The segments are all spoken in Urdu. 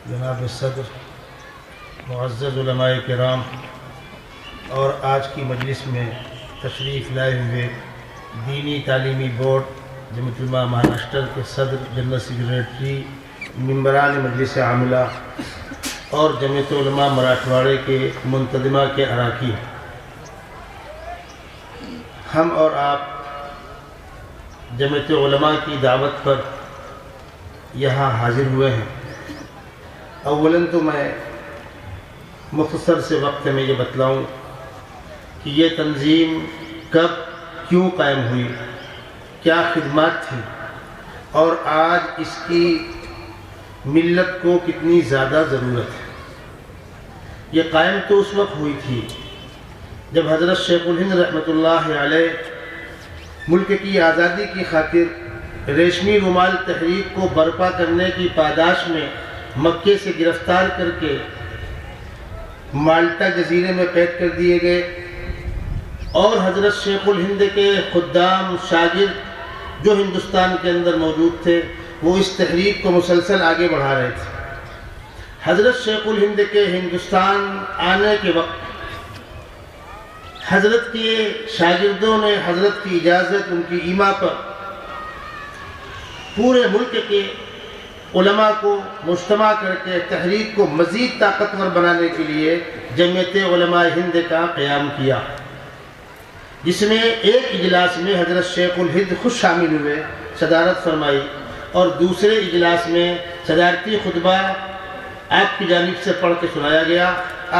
جناب صدر، معزز علماء کرام اور آج کی مجلس میں تشریف لائے ہوئے دینی تعلیمی بورڈ جمعیت علماء مہاراشٹر کے صدر، جنرل سیکریٹری، ممبران مجلس عاملہ اور جمعیت علماء مراٹھواڑے کے منتظمہ کے اراکین، ہم اور آپ جمعیت علماء کی دعوت پر یہاں حاضر ہوئے ہیں۔ اولاً تو میں مختصر سے وقت میں یہ بتلاؤں کہ یہ تنظیم کب کیوں قائم ہوئی، کیا خدمات تھی اور آج اس کی ملت کو کتنی زیادہ ضرورت ہے۔ یہ قائم تو اس وقت ہوئی تھی جب حضرت شیخ الہند رحمۃ اللہ علیہ ملک کی آزادی کی خاطر ریشمی رومال تحریک کو برپا کرنے کی پاداش میں مکے سے گرفتار کر کے مالٹا جزیرے میں قید کر دیے گئے، اور حضرت شیخ الہند کے خدام شاگرد جو ہندوستان کے اندر موجود تھے وہ اس تحریک کو مسلسل آگے بڑھا رہے تھے۔ حضرت شیخ الہند کے ہندوستان آنے کے وقت حضرت کے شاگردوں نے حضرت کی اجازت، ان کی ایما پر پورے ملک کے علماء کو مجتمع کر کے تحریک کو مزید طاقتور بنانے کے لیے جمعیت علماء ہند کا قیام کیا، جس میں ایک اجلاس میں حضرت شیخ الہند خود شامل ہوئے، صدارت فرمائی، اور دوسرے اجلاس میں صدارتی خطبہ آپ کی جانب سے پڑھ کے سنایا گیا۔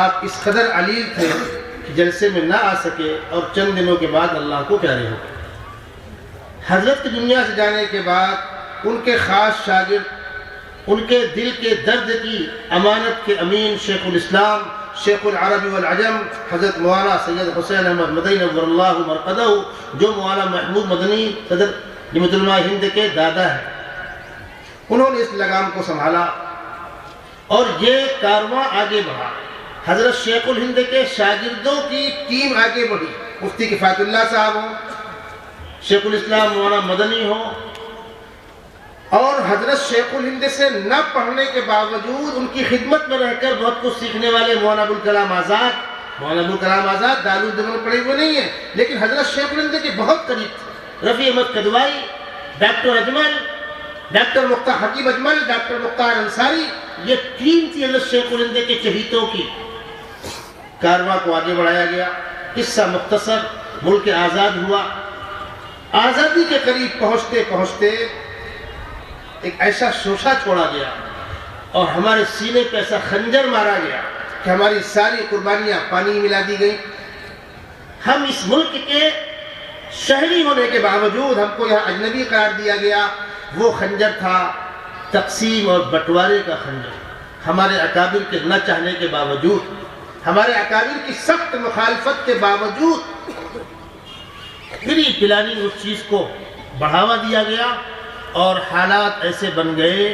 آپ اس قدر علیل تھے کہ جلسے میں نہ آ سکے اور چند دنوں کے بعد اللہ کو پیارے ہو گئے۔ حضرت کی دنیا سے جانے کے بعد ان کے خاص شاگرد، ان کے دل کے درد کی امانت کے امین شیخ الاسلام، شیخ العرب والعجم حضرت مولانا سید حسین احمد مدنی نور اللہ مرقدہ، جو مولانا محمود مدنی صدر جمعیت علماء ہند کے دادا ہیں، انہوں نے اس لگام کو سنبھالا اور یہ کارواں آگے بڑھا۔ حضرت شیخ الہند کے شاگردوں کی ٹیم آگے بڑھی، مفتی کفایت اللہ صاحب ہوں، شیخ الاسلام مولانا مدنی ہوں، اور حضرت شیخ الہند سے نہ پڑھنے کے باوجود ان کی خدمت میں رہ کر بہت کچھ سیکھنے والے مولانا ابوالکلام آزاد دارالعلوم پڑھے ہوئے نہیں ہیں، لیکن حضرت شیخ الہند کے بہت قریب تھے۔ رفیع احمد قدوائی، ڈاکٹر اجمل، ڈاکٹر مختار حکیم اجمل، ڈاکٹر مختار انصاری، یہ ٹیم تھی حضرت شیخ الہند کے چہیتوں کی۔ کارواں کو آگے بڑھایا گیا، قصہ مختصر، ملک آزاد ہوا۔ آزادی کے قریب پہنچتے پہنچتے ایک ایسا شوشہ چھوڑا گیا اور ہمارے سینے پہ ایسا خنجر مارا گیا کہ ہماری ساری قربانیاں پانی ملا دی گئی۔ ہم اس ملک کے شہری ہونے کے باوجود ہم کو یہاں اجنبی قرار دیا گیا۔ وہ خنجر تھا تقسیم اور بٹوارے کا خنجر۔ ہمارے اکابر کے نہ چاہنے کے باوجود، ہمارے اکابر کی سخت مخالفت کے باوجود پھری پلانی اس چیز کو بڑھاوا دیا گیا، اور حالات ایسے بن گئے،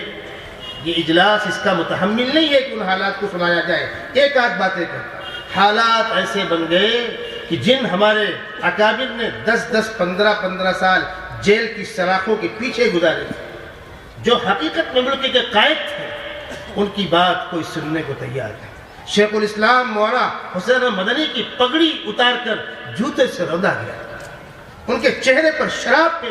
یہ اجلاس اس کا متحمل نہیں ہے کہ ان حالات کو سنایا جائے، ایک آدھ باتیں کرتا۔ حالات ایسے بن گئے کہ جن ہمارے اکابر نے 10 15 سال جیل کی سلاخوں کے پیچھے گزارے تھے، جو حقیقت میں ملک کے قائد تھے، ان کی بات کوئی سننے کو تیار نہیں۔ شیخ الاسلام مولانا حسین مدنی کی پگڑی اتار کر جوتے سے روندا گیا، ان کے چہرے پر شراب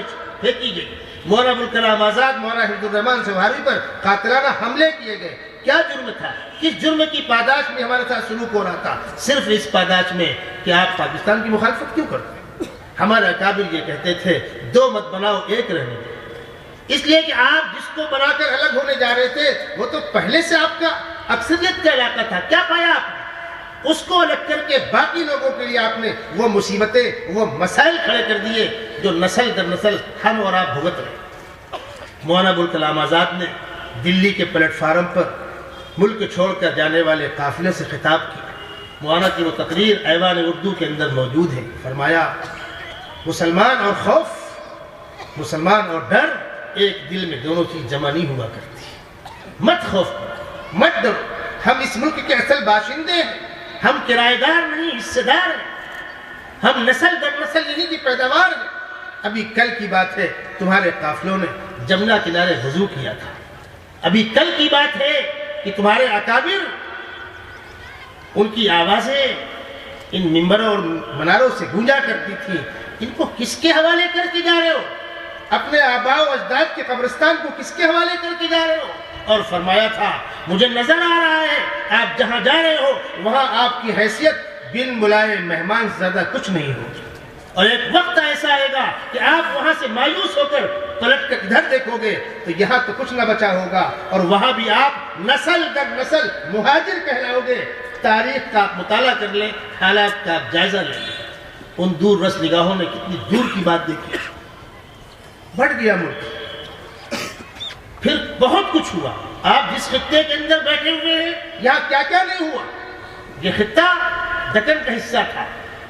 پھینکی گئی۔ مولانا ابوالکلام آزاد، مولانا حفظ الرحمان سواری پر قاتلانہ حملے کیے گئے۔ کیا جرم تھا؟ کس جرم کی پاداش میں ہمارے ساتھ سلوک ہو رہا تھا؟ صرف اس پاداش میں کہ آپ پاکستان کی مخالفت کیوں کرتے ہیں؟ ہمارے اکابر یہ کہتے تھے، دو مت بناؤ، ایک رہنے دو، اس لیے کہ آپ جس کو بنا کر الگ ہونے جا رہے تھے وہ تو پہلے سے آپ کا اکثریت کا علاقہ تھا۔ کیا پایا آپ نے؟ اس کو الگ کر کے باقی لوگوں کے لیے آپ نے وہ مصیبتیں، وہ مسائل کھڑے کر دیے جو نسل در نسل ہم اور آپ بھگت رہے۔ مولانا ابوالکلام آزاد نے دلی کے پلیٹ فارم پر ملک چھوڑ کر جانے والے قافلے سے خطاب کیا۔ مولانا کی وہ تقریر ایوان اردو کے اندر موجود ہے۔ فرمایا، مسلمان اور خوف، مسلمان اور ڈر ایک دل میں دونوں چیز جمع نہیں ہوا کرتی۔ مت خوف کرو، مت ڈرو، ہم اس ملک کے اصل باشندے ہیں، ہم کرایہ دار نہیں، حصے دار ہیں، ہم نسل در نسل یہی کی پیداوار ہیں۔ ابھی کل کی بات ہے، تمہارے قافلوں نے جمنا کنارے وضو کیا تھا۔ ابھی کل کی بات ہے کہ کہ تمہارے اکابر ان کی آوازیں ان ممبروں اور مناروں سے گونجا کرتی تھی، ان کو کس کے حوالے کر کے جا رہے ہو؟ اپنے آباء و اجداد کے قبرستان کو کس کے حوالے کر کے جا رہے ہو؟ اور فرمایا تھا مجھے نظر آ رہا ہے آپ جہاں جا رہے ہو وہاں آپ کی حیثیت بن بلائے مہمان زیادہ کچھ نہیں ہوگی، اور ایک وقت ایسا آئے گا کہ آپ وہاں سے مایوس ہو کر پلٹ کر ادھر دیکھو گے تو یہاں تو کچھ نہ بچا ہوگا، اور وہاں بھی آپ نسل در نسل مہاجر کہلاؤ گے۔ تاریخ کا آپ مطالعہ کر لیں، حالات کا آپ جائزہ لیں گے۔ ان دور رس نگاہوں نے کتنی دور کی بات دیکھی، بڑھ گیا ملک، پھر بہت کچھ ہوا۔ آپ جس خطے کے اندر بیٹھے ہوئے ہیں یہاں کیا کیا نہیں ہوا۔ یہ خطہ دکن کا حصہ تھا،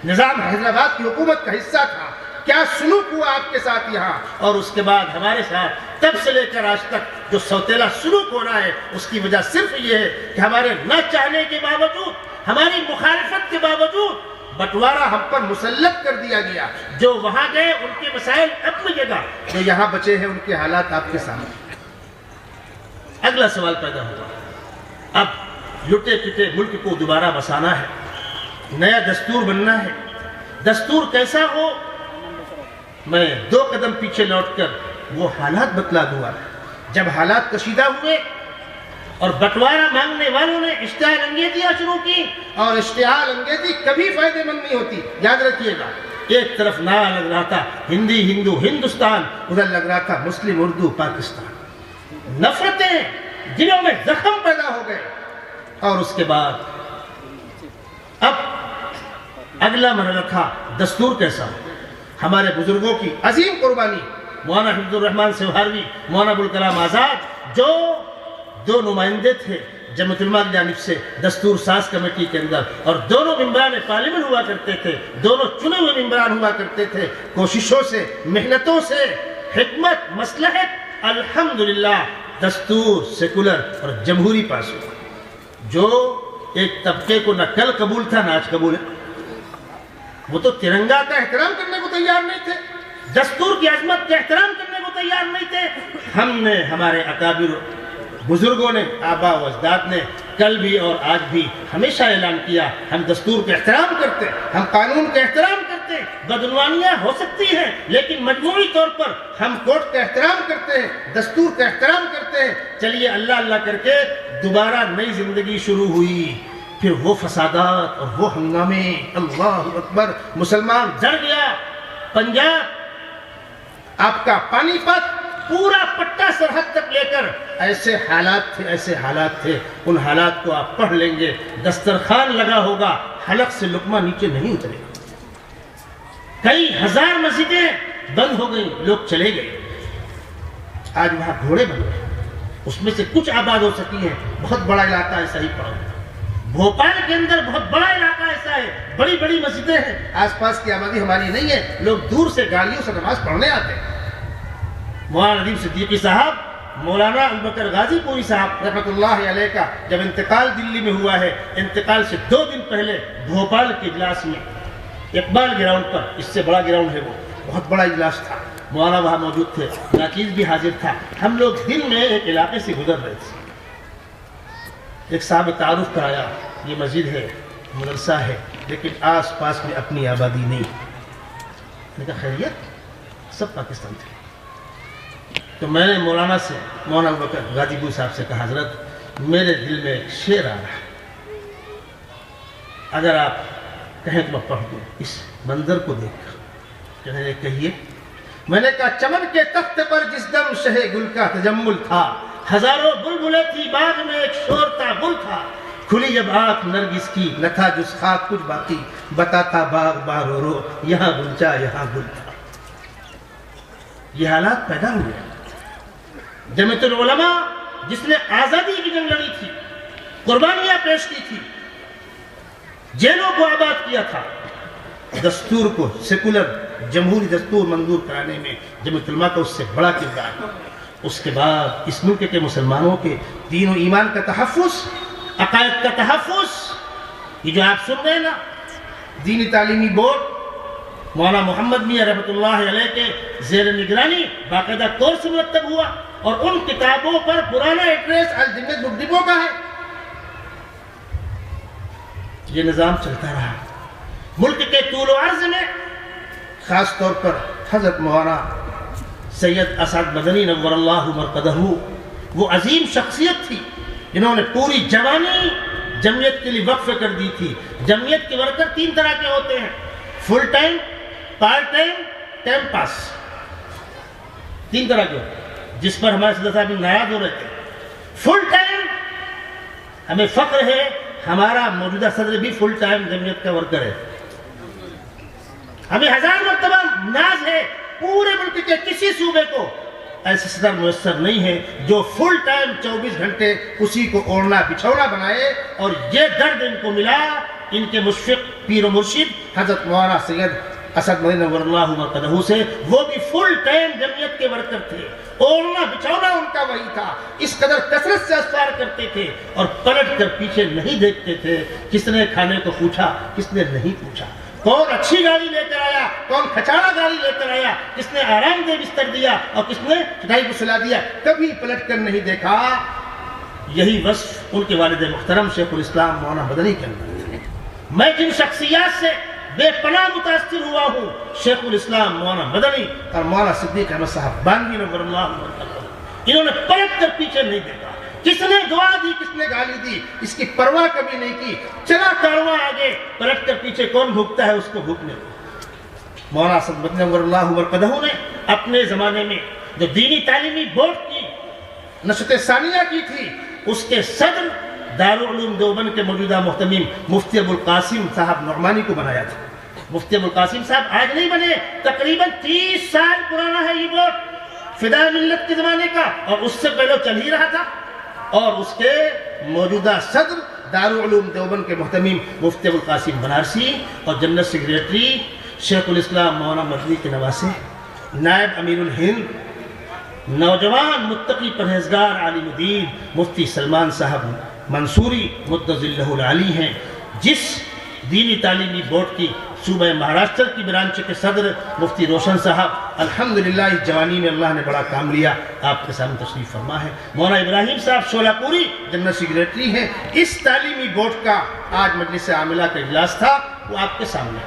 نظام حیدرآباد کی حکومت کا حصہ تھا، کیا سلوک ہوا آپ کے ساتھ یہاں، اور اس کے بعد ہمارے ساتھ تب سے لے کر آج تک جو سوتیلا سلوک ہو رہا ہے اس کی وجہ صرف یہ ہے کہ ہمارے نہ چاہنے کے باوجود، ہماری مخالفت کے باوجود بٹوارہ ہم پر مسلط کر دیا گیا۔ جو وہاں گئے ان کے مسائل اپنی جگہ، جو یہاں بچے ہیں ان کے حالات آپ کے سامنے۔ اگلا سوال پیدا ہوا، اب لٹے پٹے ملک کو دوبارہ بسانا ہے، نیا دستور بننا ہے۔ دستور کیسا ہو، میں 2 قدم پیچھے لوٹ کر وہ حالات بتلا دوں۔ جب حالات کشیدہ ہوئے اور بٹوارہ مانگنے والوں نے اشتعال انگیزیاں شروع کی، اور اشتعال انگیزی کبھی فائدہ مند نہیں ہوتی، یاد رکھیے گا۔ ایک طرف نعرہ لگ رہا تھا ہندی ہندو ہندوستان، ادھر لگ رہا تھا مسلم اردو پاکستان۔ نفرتیں دلوں میں زخم پیدا ہو گئے، اور اس کے بعد اب اگلا مرحلہ تھا دستور کیسا ہو۔ ہمارے بزرگوں کی عظیم قربانی، مولانا حفظ الرحمان سوہاروی، مولانا ابوالکلام آزاد، جو 2 نمائندے تھے جمعیت علماء کی جانب سے دستور ساز کمیٹی کے اندر، اور دونوں ممبران پارلیمنٹ ہوا کرتے تھے، دونوں چنے ہوئے ممبران ہوا کرتے تھے۔ کوششوں سے، محنتوں سے، حکمت، مصلحت، الحمدللہ دستور سیکولر اور جمہوری پاس ہوا، جو ایک طبقے کو نہ کل قبول تھا نہ آج قبول ہے۔ وہ تو ترنگا کا احترام کرنے کو تیار نہیں تھے، دستور کی عظمت کا احترام کرنے کو تیار نہیں تھے۔ ہم نے، ہمارے اکابر بزرگوں نے، آباء و اجداد نے کل بھی اور آج بھی ہمیشہ اعلان کیا، ہم دستور کا احترام کرتے ہیں، ہم قانون کا احترام کرتے ہیں۔ بدعنوانیاں ہو سکتی ہیں لیکن مجموعی طور پر ہم کورٹ کا احترام کرتے ہیں، دستور کا احترام کرتے ہیں۔ چلیے اللہ اللہ کر کے دوبارہ نئی زندگی شروع ہوئی، پھر وہ فسادات اور وہ ہنگامے، اللہ اکبر، مسلمان جڑ گیا۔ پنجاب، آپ کا پانی پت، پورا پٹا سرحد تک لے کر ایسے حالات تھے، ایسے حالات تھے۔ ان حالات کو آپ پڑھ لیں گے، دسترخوان لگا ہوگا، حلق سے لقمہ نیچے نہیں اترے گا۔ کئی ہزار مسجدیں بند ہو گئیں، لوگ چلے گئے۔ آج وہاں گھوڑے بن گئے، اس میں سے کچھ آباد ہو سکی ہیں، بہت بڑا علاقہ ایسا ہی پڑا۔ بھوپال کے اندر بہت بڑا علاقہ ایسا ہے، بڑی بڑی مسجدیں ہیں، آس پاس کی آبادی ہماری نہیں ہے، لوگ دور سے گاڑیوں سے نماز پڑھنے آتے ہیں۔ مولانا ندیم صدیقی صاحب، مولانا ابوبکر غازی پوری صاحب رحمۃ اللہ علیہ کا جب انتقال دلی میں ہوا ہے، انتقال سے 2 دن پہلے بھوپال کے اجلاس میں اقبال گراؤنڈ پر، اس سے بڑا گراؤنڈ ہے وہ، بہت بڑا اجلاس تھا، مولانا وہاں موجود تھے، ناچیز بھی حاضر تھا۔ ہم لوگ دن میں ایک علاقے سے گزر رہے تھے، ایک صاحب تعارف کرایا، یہ مسجد ہے، مدرسہ ہے، لیکن آس پاس میں اپنی آبادی نہیں۔ میں نے کہا خیریت؟ سب پاکستان تھے۔ تو میں نے مولانا سے، مولانا ابوبکر غازی پور صاحب سے کہا حضرت میرے دل میں ایک شعر آ رہا ہے، اگر آپ کہیں تو میں پڑھ دوں اس منظر کو دیکھ کر۔ کہنے لگے کہیے۔ میں نے کہا چمن کے تخت پر جس دم شہ گل کا تجمل تھا، ہزاروں بلبلیں تھی باغ میں ایک شور تھا گل تھا، کھلی جب آنکھ نرگس کی نہ تھا جز خاک کچھ باقی، بتاتا باغ باغ رو رو یہاں گلچا یہاں گل تھا۔ یہ حالات پیدا ہوئے۔ جمعیت العلماء جس نے آزادی کی جنگ لڑی تھی، قربانیاں پیش کی تھی، جیلوں کو آباد کیا تھا، دستور کو سیکولر جمہوری دستور منظور کرانے میں جمعیت العلماء کا اس سے بڑا کردار۔ اس کے بعد اس ملک کے مسلمانوں کے دین و ایمان کا تحفظ، عقائد کا تحفظ، یہ جو آپ سن رہے ہیں نا، دینی تعلیمی بورڈ مولانا محمد میاں رحمۃ اللہ علیہ کے زیر نگرانی باقاعدہ کورس مرتب ہوا، اور ان کتابوں پر پرانا ایڈریس الجمعیت بک ڈپو کا ہے، یہ نظام چلتا رہا۔ ملک کے طول و عرض میں خاص طور پر حضرت مولانا سید اسعد مدنی نور اللہ مرقدہ وہ عظیم شخصیت تھی جنہوں نے پوری جوانی جمعیت کے لیے وقف کر دی تھی۔ جمعیت کے ورکر 3 طرح کے ہوتے ہیں، full time, part time, time pass, 3 طرح کے ہوتے ہیں، جس پر ہمارے صدر صاحب ناراض ہو رہے تھے۔ فل ٹائم ہمیں فخر ہے، ہمارا موجودہ صدر بھی فل ٹائم جمعیت کا ورکر ہے۔ ہمیں 1000 مرتبہ ناز ہے، پورے ملک کے کسی صوبے کو ایسے صدر میسر نہیں ہے جو فل ٹائم 24 گھنٹے اسی کو اوڑھنا بچھونا بنائے، اور یہ درد ان کو ملا ان کے مشفق پیر و مرشد حضرت مولانا سید اسعد مدنی نور اللہ مرقدہ سے۔ وہ بھی فل ٹائم جمعیت کے ورکر تھے، اوڑھنا بچھونا ان کا وہی تھا، اس قدر کثرت سے اسفار کرتے تھے اور پلٹ کر پیچھے نہیں دیکھتے تھے۔ کس نے کھانے کو پوچھا، کس نے نہیں پوچھا، کون اچھی گاڑی لے کر آیا، کون کھچاڑا گاڑی لے کر آیا، کس نے آرام دہ بستر دیا اور کس نے چٹائی کو سلا دیا، کبھی پلٹ کر نہیں دیکھا۔ یہی وصف ان کے والد محترم شیخ الاسلام مولانا مدنی کے اندر ہے۔ میں جن شخصیات سے بے پناہ متاثر ہوا ہوں، شیخ الاسلام مولانا مدنی اور مولانا صدیق احمد صاحب بانوی نور اللہ مرقدہ، انہوں نے پلٹ کر پیچھے نہیں دیکھا۔ کس نے دعا دی، کس نے گالی دی، اس کی پرواہ کبھی نہیں کی، چلا کارواں آگے، پلٹ کر پیچھے کون بھوکتا ہے اس کو بھوکنے دو۔ مولانا اسعد مدنی نور اللہ مرقدہ نے اپنے زمانے میں جو دینی تعلیمی بورڈ کی نشست ثانیہ کی تھی، اس کے صدر دارالعلوم دیوبند کے موجودہ محتمیم مفتی ابوالقاسم صاحب نعمانی کو بنایا تھا۔ مفتی ابوالقاسم صاحب آج نہیں بنے، تقریباً 30 سال پرانا ہے یہ بورڈ، فدائے ملت کے زمانے کا، اور اس سے پہلے چل ہی رہا تھا۔ اور اس کے موجودہ صدر دارالعلوم دیوبند کے محتمیم مفتی ابوالقاسم بنارسی، اور جنرل سیکریٹری شیخ الاسلام مولانا مدنی کے نواسے، نائب امیر الہند نوجوان متقی پرہیزگار عالم دین مفتی سلمان صاحب منصوری مدظلہ العلی ہیں، جس دینی تعلیمی بورڈ کی صوبہ مہاراشٹر کی برانچ کے صدر مفتی روشن صاحب الحمدللہ اس جوانی میں اللہ نے بڑا کام لیا، آپ کے سامنے تشریف فرما ہے۔ مولانا ابراہیم صاحب شولہ پوری جنرل سیکریٹری ہیں۔ اس تعلیمی بورڈ کا آج مجلس عاملہ کا اجلاس تھا، وہ آپ کے سامنے۔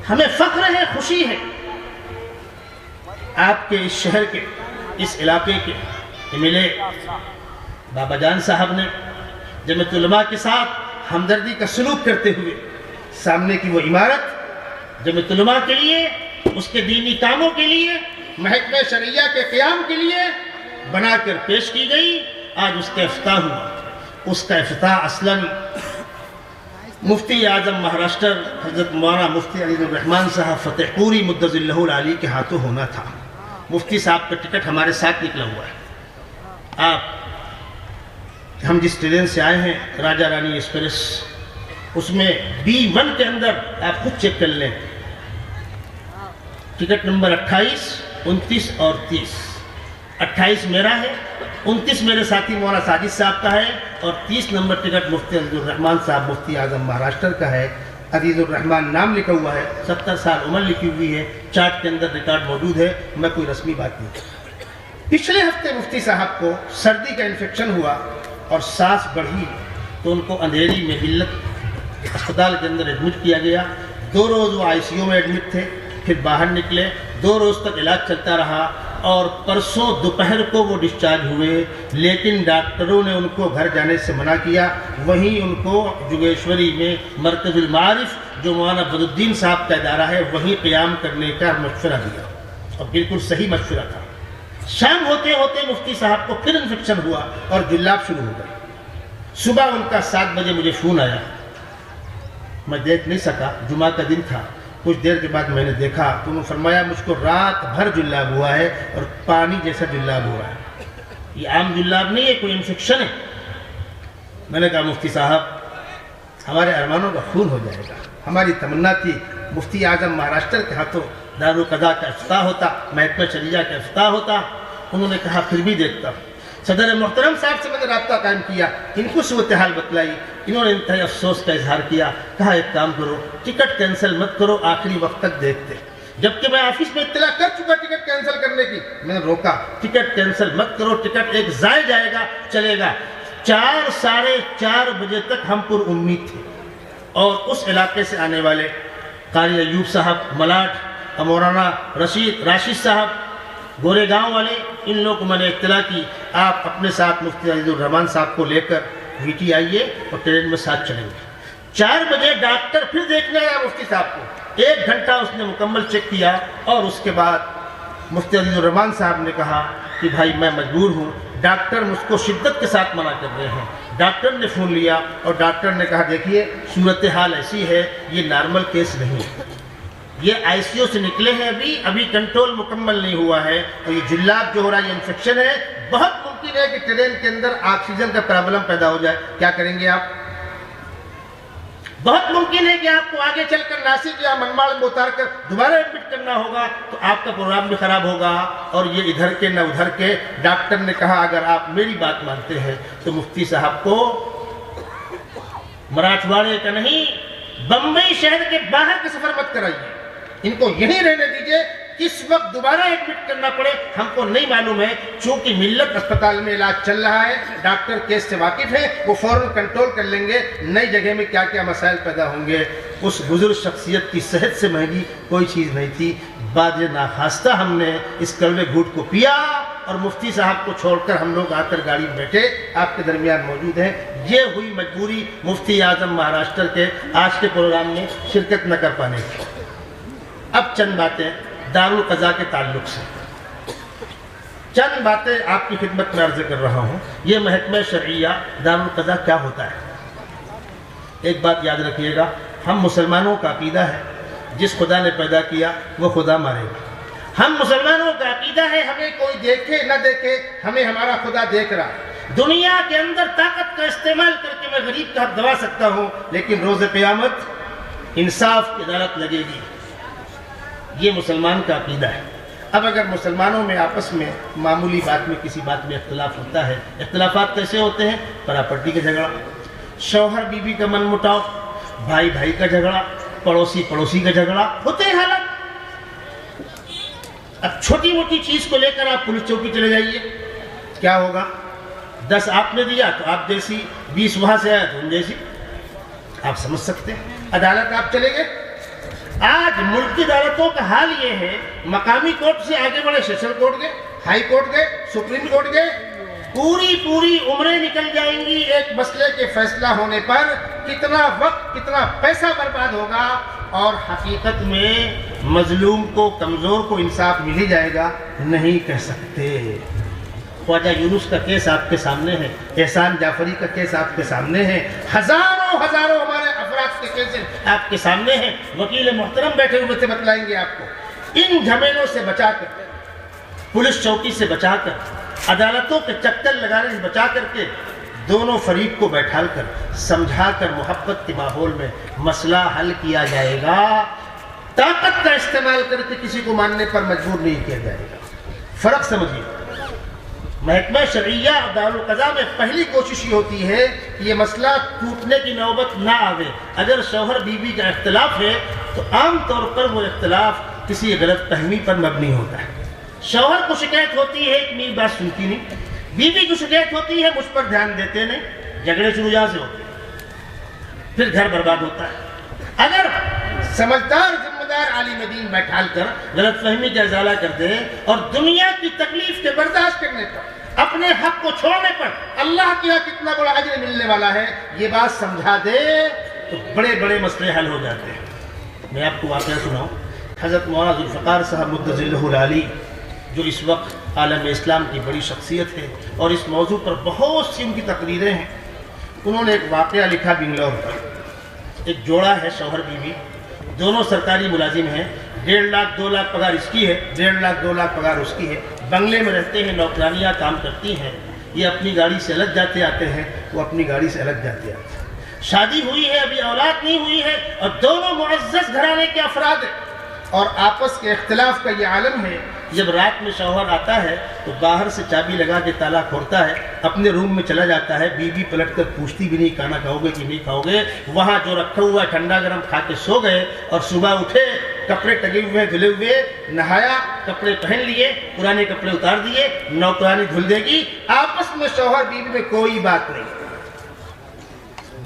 ہمیں فخر ہے، خوشی ہے، آپ کے اس شہر کے، اس علاقے کے ملے بابا جان صاحب نے جمعیت علماء کے ساتھ ہمدردی کا سلوک کرتے ہوئے سامنے کی وہ عمارت جمعیت علماء کے لیے، اس کے دینی کاموں کے لیے، محکمہ شرعیہ کے قیام کے لیے بنا کر پیش کی گئی۔ آج اس کا افتتاح ہوا۔ اس کا افتتاح اصلاً مفتی اعظم مہاراشٹر حضرت مولانا مفتی علی الرحمن صاحب فتح پوری مدظلہ العلی کے ہاتھوں ہونا تھا۔ مفتی صاحب کا ٹکٹ ہمارے ساتھ نکلا ہوا ہے۔ ہم جس ٹرین سے آئے ہیں راجہ رانی ایکسپریس، اس میں B1 کے اندر آپ خود چیک کر لیں، ٹکٹ نمبر 28، 29 اور 30۔ 28 میرا ہے، 29 میرے ساتھی مولانا ساجد صاحب کا ہے، اور 30 نمبر ٹکٹ مفتی عزیز الرحمن صاحب مفتی اعظم مہاراشٹر کا ہے۔ عزیز الرحمن نام لکھا ہوا ہے، 70 سال عمر لکھی ہوئی ہے، چارٹ کے اندر ریکارڈ موجود ہے، میں کوئی رسمی بات نہیں۔ پچھلے ہفتے مفتی صاحب کو سردی کا انفیکشن ہوا اور سانس بڑھی، تو ان کو اندھیری میں ملت اسپتال کے اندر ایڈمٹ کیا گیا۔ 2 روز وہ ICU میں ایڈمٹ تھے، پھر باہر نکلے، 2 روز تک علاج چلتا رہا، اور پرسوں دوپہر کو وہ ڈسچارج ہوئے، لیکن ڈاکٹروں نے ان کو گھر جانے سے منع کیا۔ وہیں ان کو جوگیشوری میں مرکز المعارف جو مولانا بدالدین صاحب کا ادارہ ہے، وہیں قیام کرنے کا مشورہ دیا، اور بالکل صحیح مشورہ تھا۔ شام ہوتے ہوتے مفتی صاحب کو پھر انفیکشن ہوا اور جلاب شروع ہو گئی۔ صبح ان کا 7 بجے مجھے فون آیا، میں دیکھ نہیں سکا، جمعہ کا دن تھا۔ کچھ دیر کے بعد میں نے دیکھا تو انہوں نے فرمایا مجھ کو رات بھر جلاب ہوا ہے اور پانی جیسا جلاب ہوا ہے، یہ عام جلاب نہیں ہے، کوئی انفیکشن ہے۔ میں نے کہا مفتی صاحب ہمارے ارمانوں کا خون ہو جائے گا، ہماری تمنا تھی مفتی اعظم مہاراشٹر کے ہاتھوں دارالقضاء کا افتتاح ہوتا، محکمہ شرعیہ کا افتتاح ہوتا۔ انہوں نے کہا پھر بھی دیکھتا ہوں۔ صدر محترم صاحب سے میں نے رابطہ قائم کیا، ان کو صورتحال بتلائی، انہوں نے انتہائی افسوس کا اظہار کیا، کہا ایک کام کرو، ٹکٹ کینسل مت کرو، آخری وقت تک دیکھتے۔ جبکہ میں آفس میں اطلاع کر چکا ٹکٹ کینسل کرنے کی، میں نے روکا، ٹکٹ کینسل مت کرو، ٹکٹ ایک ضائع جائے گا، چلے گا۔ 4 ساڑھے 4 بجے تک ہم پر امید تھے، اور اس علاقے سے آنے والے قاری ایوب صاحب ملاٹ، مولانا راشد صاحب گورے گاؤں والے، ان لوگوں کو میں نے اطلاع کی آپ اپنے ساتھ مفتی عزیز الرحمان صاحب کو لے کر ویٹی آئیے اور ٹرین میں ساتھ چلیں گے۔ 4 بجے ڈاکٹر پھر دیکھنے آیا مفتی صاحب کو، 1 گھنٹہ اس نے مکمل چیک کیا اور اس کے بعد مفتی عزیز الرحمان صاحب نے کہا کہ بھائی میں مجبور ہوں، ڈاکٹر مجھ کو شدت کے ساتھ منع کر رہے ہیں۔ ڈاکٹر نے فون لیا اور ڈاکٹر نے کہا دیکھیے صورتحال ایسی ہے، یہ نارمل کیس نہیں ہے، یہ آئی سی یو سے نکلے ہیں، ابھی کنٹرول مکمل نہیں ہوا ہے، اور یہ جلاب جو ہو رہا ہے یہ انفیکشن ہے، بہت ممکن ہے کہ ٹرین کے اندر آکسیجن کا پرابلم پیدا ہو جائے۔ کیا کریں گے آپ؟ بہت ممکن ہے کہ آپ کو آگے چل کر ناسک یا منماڑ میں اتار کر دوبارہ ایڈمٹ کرنا ہوگا، تو آپ کا پروگرام بھی خراب ہوگا، اور یہ ادھر کے نہ ادھر کے۔ ڈاکٹر نے کہا اگر آپ میری بات مانتے ہیں تو مفتی صاحب کو مراٹھواڑے کا نہیں، بمبئی شہر کے باہر کے سفر مت کرائیے، ان کو یہیں رہنے دیجئے، کس وقت دوبارہ ایڈمٹ کرنا پڑے ہم کو نہیں معلوم ہے، چونکہ ملت اسپتال میں علاج چل رہا ہے، ڈاکٹر کیس سے واقف ہے، وہ فوراً کنٹرول کر لیں گے، نئی جگہ میں کیا کیا مسائل پیدا ہوں گے۔ اس بزرگ شخصیت کی صحت سے مہنگی کوئی چیز نہیں تھی۔ بعد ناخواستہ ہم نے اس کڑوے گھونٹ کو پیا اور مفتی صاحب کو چھوڑ کر ہم لوگ آ کر گاڑی میں بیٹھے، آپ کے درمیان موجود ہیں۔ یہ ہوئی مجبوری مفتی اعظم مہاراشٹر کے آج کے پروگرام میں شرکت نہ کر پانے کی۔ اب چند باتیں دارالقضاء کے تعلق سے، چند باتیں آپ کی خدمت میں عرض کر رہا ہوں۔ یہ محکمہ شرعیہ دارالقضاء کیا ہوتا ہے؟ ایک بات یاد رکھیے گا، ہم مسلمانوں کا عقیدہ ہے جس خدا نے پیدا کیا وہ خدا مارے گا۔ ہم مسلمانوں کا عقیدہ ہے ہمیں کوئی دیکھے نہ دیکھے، ہمیں ہمارا خدا دیکھ رہا ہے۔ دنیا کے اندر طاقت کا استعمال کر کے میں غریب کا حق دبا سکتا ہوں، لیکن روز قیامت انصاف کی عدالت لگے گی۔ یہ مسلمان کا عقیدہ ہے۔ اب اگر مسلمانوں میں آپس میں معمولی بات میں کسی بات میں اختلاف ہوتا ہے، اختلافات کیسے ہوتے ہیں؟ پراپرٹی کا جھگڑا، شوہر بیوی کا من مٹاؤ، بھائی بھائی کا جھگڑا، پڑوسی پڑوسی کا جھگڑا، ہوتے ہیں حالات۔ اب چھوٹی موٹی چیز کو لے کر آپ پولیس چوکی چلے جائیے، کیا ہوگا؟ 10 آپ نے دیا تو آپ جیسی، 20 وہاں سے آیا تو ان جیسی، آپ سمجھ سکتے ہیں۔ عدالت آپ چلے گئے، آج ملک کی عدالتوں کا حال یہ ہے، مقامی کورٹ سے آگے بڑھے سیشن کورٹ گئے، ہائی کورٹ گئے، سپریم کورٹ گئے، پوری عمریں نکل جائیں گی ایک مسئلے کے فیصلہ ہونے پر، کتنا وقت کتنا پیسہ برباد ہوگا، اور حقیقت میں مظلوم کو کمزور کو انصاف مل ہی جائے گا؟ نہیں کہہ سکتے۔ خواجہ یونس کا کیس آپ کے سامنے ہے، احسان جعفری کا کیس آپ کے سامنے ہے، ہزاروں ہمارے افراد کے کیس آپ کے سامنے ہیں۔ وکیل محترم بیٹھے ہوئے سے بتلائیں گے آپ کو۔ ان جھمیلوں سے بچا کر، پولیس چوکی سے بچا کر، عدالتوں کے چکر لگانے سے بچا کر کے، دونوں فریق کو بیٹھا کر سمجھا کر محبت کے ماحول میں مسئلہ حل کیا جائے گا۔ طاقت کا استعمال کر کے کسی کو ماننے پر مجبور نہیں کیا جائے گا۔ فرق سمجھیے، محکمہ شرعیہ اور دارالقضاء میں پہلی کوشش یہ ہوتی ہے کہ یہ مسئلہ ٹوٹنے کی نوبت نہ آوے۔ اگر شوہر بیوی کا اختلاف ہے تو عام طور پر وہ اختلاف کسی غلط فہمی پر مبنی ہوتا ہے۔ شوہر کو شکایت ہوتی ہے کہ میری بات سنتی نہیں، بیوی کو شکایت ہوتی ہے مجھ پر دھیان دیتے نہیں، جھگڑے شروع یہاں سے ہوتے ہیں، پھر گھر برباد ہوتا ہے۔ اگر سمجھدار ذمہ دار عالم دین بیٹھال کر غلط فہمی کا ازالہ کر دے اور دنیا کی تکلیف کے برداشت کرنے پر، اپنے حق کو چھوڑنے پر اللہ کے یہاں کتنا بڑا اجر ملنے والا ہے یہ بات سمجھا دے تو بڑے بڑے مسئلے حل ہو جاتے ہیں۔ میں آپ کو واقعہ سناؤں، حضرت مولانا ذوالفقار صاحب مدظ ذلہ العالی، جو اس وقت عالم اسلام کی بڑی شخصیت ہے اور اس موضوع پر بہت سی ان کی تقریریں ہیں، انہوں نے ایک واقعہ لکھا بنگلور پر۔ ایک جوڑا ہے، شوہر بیوی، دونوں سرکاری ملازم ہیں، 1.5 لاکھ 2 لاکھ پگار اس کی ہے، 1.5 لاکھ 2 لاکھ پگار اس کی ہے، بنگلے میں رہتے ہیں، نوکرانیاں کام کرتی ہیں، یہ اپنی گاڑی سے الگ جاتے آتے ہیں، وہ اپنی گاڑی سے الگ جاتے آتے ہیں۔ شادی ہوئی ہے، ابھی اولاد نہیں ہوئی ہے، اور دونوں معزز گھرانے کے افراد ہیں، اور آپس کے اختلاف کا یہ عالم ہے۔ جب رات میں شوہر آتا ہے تو باہر سے چابی لگا کے تالا کھولتا ہے، اپنے روم میں چلا جاتا ہے، بیوی پلٹ کر پوچھتی بھی نہیں کھانا کھاؤ گے کہ نہیں کھاؤ گے، وہاں جو رکھا ہوا ٹھنڈا گرم کھا کے سو گئے، اور صبح اٹھے کپڑے ٹگے ہوئے دھلے ہوئے، نہایا، کپڑے پہن لیے، پرانے کپڑے اتار دیے، نوکرانی دھل دے گی، آپس میں شوہر بیوی میں کوئی بات نہیں۔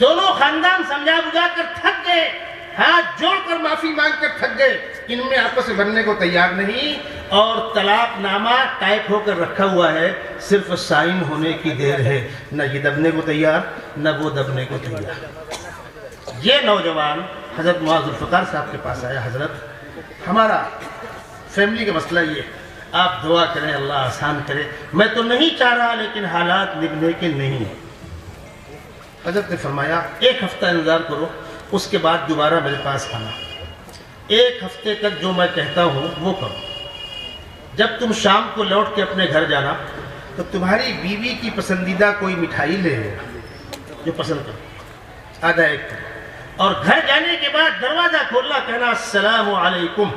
دونوں خاندان سمجھا بجھا کر تھک گئے، ہاتھ جوڑ کر معافی مانگ کر تھک گئے، ان میں آپس میں بننے کو تیار نہیں، اور طلاق نامہ ٹائپ ہو کر رکھا ہوا ہے، صرف سائن ہونے کی دیر ہے، نہ یہ دبنے کو تیار نہ وہ دبنے کو تیار۔ یہ نوجوان حضرت معاذ ذوالفقار صاحب کے پاس آیا، حضرت ہمارا فیملی کا مسئلہ یہ، آپ دعا کریں اللہ آسان کرے، میں تو نہیں چاہ رہا لیکن حالات نبھنے کے نہیں ہیں۔ حضرت نے فرمایا 1 ہفتہ انتظار کرو، اس کے بعد دوبارہ میرے پاس آنا، 1 ہفتے تک جو میں کہتا ہوں وہ کرو، جب تم شام کو لوٹ کے اپنے گھر جانا تو تمہاری بیوی کی پسندیدہ کوئی مٹھائی لے لینا جو پسند کرو، آدھا 1 کرو، اور گھر جانے کے بعد دروازہ کھولنا، کہنا السلام علیکم،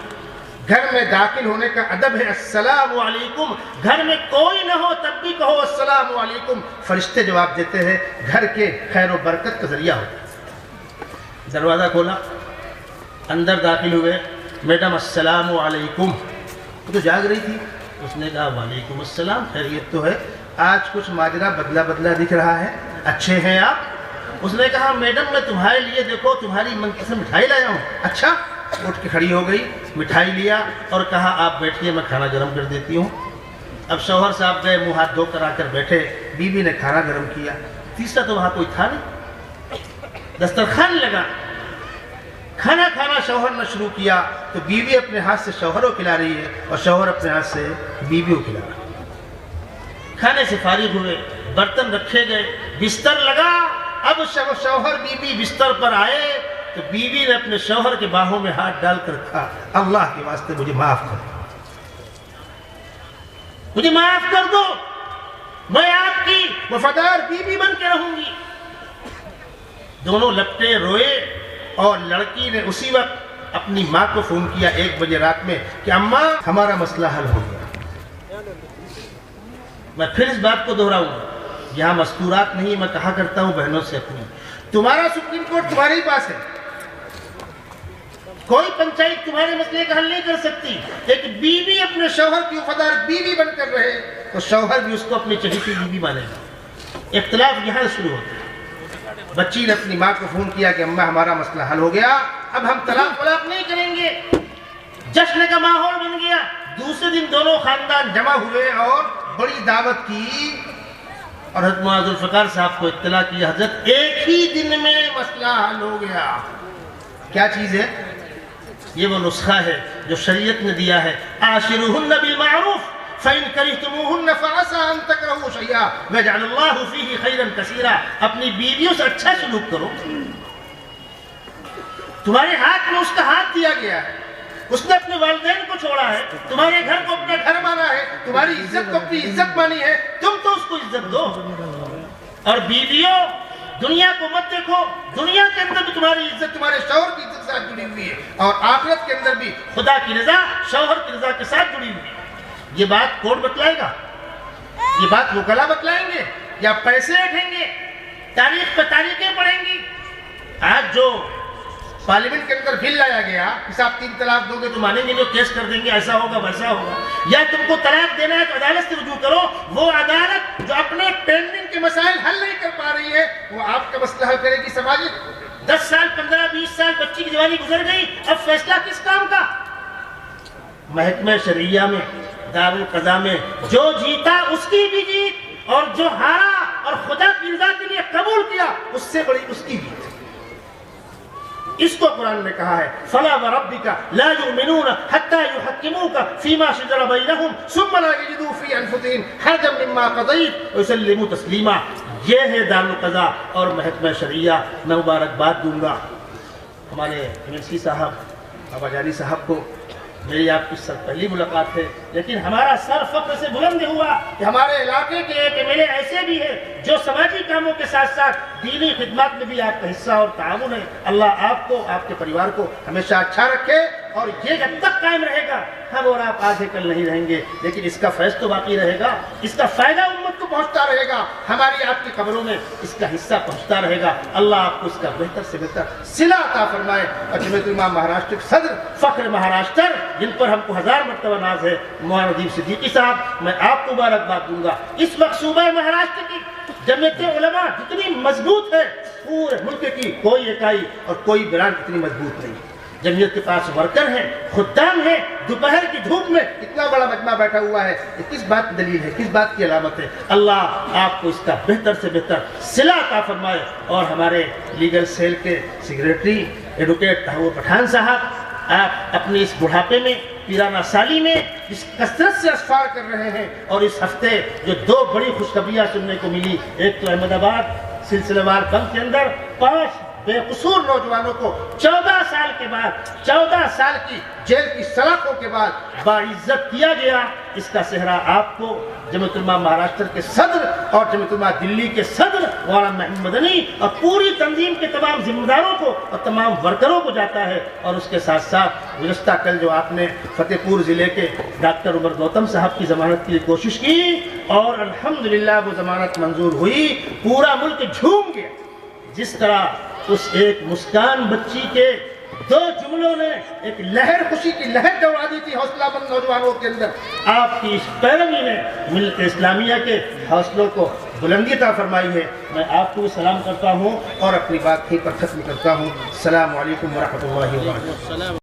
گھر میں داخل ہونے کا ادب ہے السلام علیکم، گھر میں کوئی نہ ہو تب بھی کہو السلام علیکم، فرشتے جواب دیتے ہیں، گھر کے خیر و برکت کا ذریعہ ہوتا ہے۔ دروازہ کھولا، اندر داخل ہوئے، میڈم السلام علیکم، وہ تو جاگ رہی تھی، اس نے کہا وعلیکم السلام، خیریت تو ہے، آج کچھ ماجرا بدلا بدلا دکھ رہا ہے، اچھے ہیں آپ؟ اس نے کہا میڈم میں تمہارے لیے دیکھو تمہاری من پسند مٹھائی لایا ہوں۔ اچھا، اٹھ کے کھڑی ہو گئی، مٹھائی لیا اور کہا آپ بیٹھیے میں کھانا گرم کر دیتی ہوں۔ اب شوہر صاحب گئے، منہ ہاتھ دھو کر آ کر بیٹھے، بیوی نے کھانا گرم کیا، تیسرا تو وہاں کوئی تھا نہیں، دسترخوان لگا، کھانا کھانا شوہر نے شروع کیا تو بیوی اپنے ہاتھ سے شوہر کو کھلا رہی ہے اور شوہر اپنے ہاتھ سے بیوی کو کھلا رہا ہے۔ کھانے سے فارغ ہوئے، برتن رکھے گئے، بستر لگا، اب شوہر بیوی بستر پر آئے تو بیوی نے اپنے شوہر کے باہوں میں ہاتھ ڈال کر کہا اللہ کے واسطے مجھے معاف کر دو، مجھے معاف کر دو، میں آپ کی وفادار بیوی بن کے رہوں گی۔ دونوں لپٹے روئے اور لڑکی نے اسی وقت اپنی ماں کو فون کیا 1 بجے رات میں کہ اماں ہمارا مسئلہ حل ہو گیا۔ میں پھر اس بات کو دہراؤں گا، یہاں مستورات نہیں، میں کہا کرتا ہوں بہنوں سے اپنی، تمہارا سپریم کورٹ تمہارے ہی پاس ہے، کوئی پنچایت تمہارے مسئلے کا حل نہیں کر سکتی، ایک بیوی اپنے شوہر کی وفادار بیوی بن کر رہے تو شوہر بھی اس کو اپنی چہیتی بیوی مانے گا۔ اختلاف یہاں شروع ہوتا ہے۔ بچی نے اپنی ماں کو فون کیا کہ اماں ہمارا مسئلہ حل ہو گیا، اب ہم طلاق نہیں کریں گے۔ جشن کا ماحول بن گیا، دوسرے دن دونوں خاندان جمع ہوئے اور بڑی دعوت کی، اور حضرت معاذ ذوالفقار صاحب کو اطلاع کی حضرت 1 ہی دن میں مسئلہ حل ہو گیا۔ کیا چیز ہے؟ یہ وہ نسخہ ہے جو شریعت نے دیا ہے، عاشروہن بالمعروف فَإِن كَرِهْتُمُوهُنَّ فَعَسَىٰ أَن تَكْرَهُوا شَيْئًا وَيَجْعَلَ اللَّهُ فِيهِ خَيْرًا كَثِيرًا۔ اپنی بیویوں سے اچھا سلوک کرو، تمہارے ہاتھ میں اس کا ہاتھ دیا گیا ہے، اس نے اپنے والدین کو چھوڑا ہے، تمہارے گھر کو اپنا گھر مانا ہے، تمہاری عزت کو اپنی عزت مانی ہے، تم تو اس کو عزت دو۔ اور بیویوں دنیا کو مت دیکھو، دنیا کے اندر بھی تمہاری عزت تمہارے شوہر کی عزت کے ساتھ جڑی ہوئی ہے، اور آخرت کے اندر بھی خدا کی رضا شوہر کی رضا کے ساتھ جڑی ہوئی ہے۔ یہ بات کورٹ بتلائے گا، یہ بات وکلا بتلائیں گے، یا پیسے اٹھیں گے، تاریخ پہ تاریخیں پڑھیں گی۔ آج جو پارلیمنٹ کے اندر بل لایا گیا کہ آپ 3 طلاق دو گے تو مانیں گے جو کیس کر دیں گے، ایسا ہوگا ویسا ہوگا، یا تم کو طلاق دینا ہے تو عدالت سے رجوع کرو، وہ عدالت جو اپنے پینڈنگ کے مسائل حل نہیں کر پا رہی ہے وہ آپ کا مسئلہ حل کرے گی۔ سماجی 10 سال 15 20 سال بچی کی جوانی گزر گئی، اب فیصلہ کس کام کا؟ محکمہ شرعیہ میں، دارالقضاء میں جو جیتا اس کی بھی جیت، اور جو ہارا اور خدا کی رضا کے لیے قبول کیا اس سے بڑی اس کی جیت۔ اس کو قرآن نے کہا ہے فَلَا وَرَبِّكَ لَا يُؤْمِنُونَ حَتَّى يُحَكِّمُوكَ فِي مَا شَجَرَ بَيْنَهُمْ ثُمَّ لَا يَجِدُوا فِي أَنفُسِهِمْ حَرَجًا مِّمَّا قَضَيْتَ وَيُسَلِّمُوا تَسْلِيمًا۔ یہ ہے دارالقضاء اور محکمہ شرعیہ۔ میں مبارکباد دوں گا ہمارے MLC صاحب بابا جانی صاحب کو، میری آپ کی سر پہلی ملاقات ہے، لیکن ہمارا سر فخر سے بلند ہوا کہ ہمارے علاقے کے ایک MLA ایسے بھی ہیں جو سماجی کاموں کے ساتھ ساتھ دینی خدمات میں بھی آپ کا حصہ اور تعاون ہے۔ اللہ آپ کو، آپ کے پریوار کو ہمیشہ اچھا رکھے، اور یہ جب تک قائم رہے گا ہم اور آپ آج کل نہیں رہیں گے، لیکن اس کا فیض تو باقی رہے گا، اس کا فائدہ امت کو پہنچتا رہے گا، ہماری آپ کی قبروں میں اس کا حصہ پہنچتا رہے گا۔ اللہ آپ کو اس کا بہتر سے بہتر صلہ عطا فرمائے۔ اور جمعیت علماء مہاراشٹر کے صدر فخر مہاراشٹر، جن پر ہم کو 1000 مرتبہ ناز ہے، مولانا ندیم صدیقی صاحب، میں آپ کو مبارکباد دوں گا۔ اس وقت صوبہ مہاراشٹر کی جمعیت علماء جتنی مضبوط ہے، پورے ملک کی کوئی اکائی اور کوئی برانچ اتنی مضبوط نہیں. جمعیت کے پاس ورکر ہیں، خدام ہیں، دوپہر کی دھوپ میں اتنا بڑا مجمع بیٹھا ہوا ہے. یہ کس بات کی دلیل ہے، کس بات کی علامت ہے؟ اللہ آپ کو اس کا بہتر سے بہتر صلہ عطا فرمائے. اور ہمارے لیگل سیل کے سیکریٹری ایڈوکیٹ تحور پٹھان صاحب، آپ اپنی اس بڑھاپے میں، پیرانہ سالی میں جس کثرت سے اسفار کر رہے ہیں، اور اس ہفتے جو 2 بڑی خوشخبریاں سننے کو ملی، ایک تو احمد آباد سلسلہ وار بم کے اندر 5 بے قصور نوجوانوں کو 14 سال کے بعد، 14 سال کی جیل کی سلاخوں کے بعد باعزت کیا گیا. اس کا صحرا آپ کو، جمعیت علماء مہاراشٹر کے صدر اور جمعیت علماء دلی کے صدر غلام محمد مدنی اور پوری تنظیم کے تمام ذمہ داروں کو اور تمام ورکروں کو جاتا ہے. اور اس کے ساتھ ساتھ گزشتہ کل جو آپ نے فتح پور ضلع کے ڈاکٹر عمر گوتم صاحب کی ضمانت کے لیے کوشش کی اور الحمدللہ وہ ضمانت منظور ہوئی، پورا ملک جھوم گیا. جس طرح اس ایک مسکان بچی کے 2 جملوں نے ایک لہر، خوشی کی لہر دوڑا دی تھی حوصلہ مند نوجوانوں کے اندر، آپ کی اس پیروی نے ملت اسلامیہ کے حوصلوں کو بلندی عطا فرمائی ہے. میں آپ کو بھی سلام کرتا ہوں اور اپنی بات یہیں پر ختم کرتا ہوں. السلام علیکم ورحمۃ اللہ وبرکاتہ.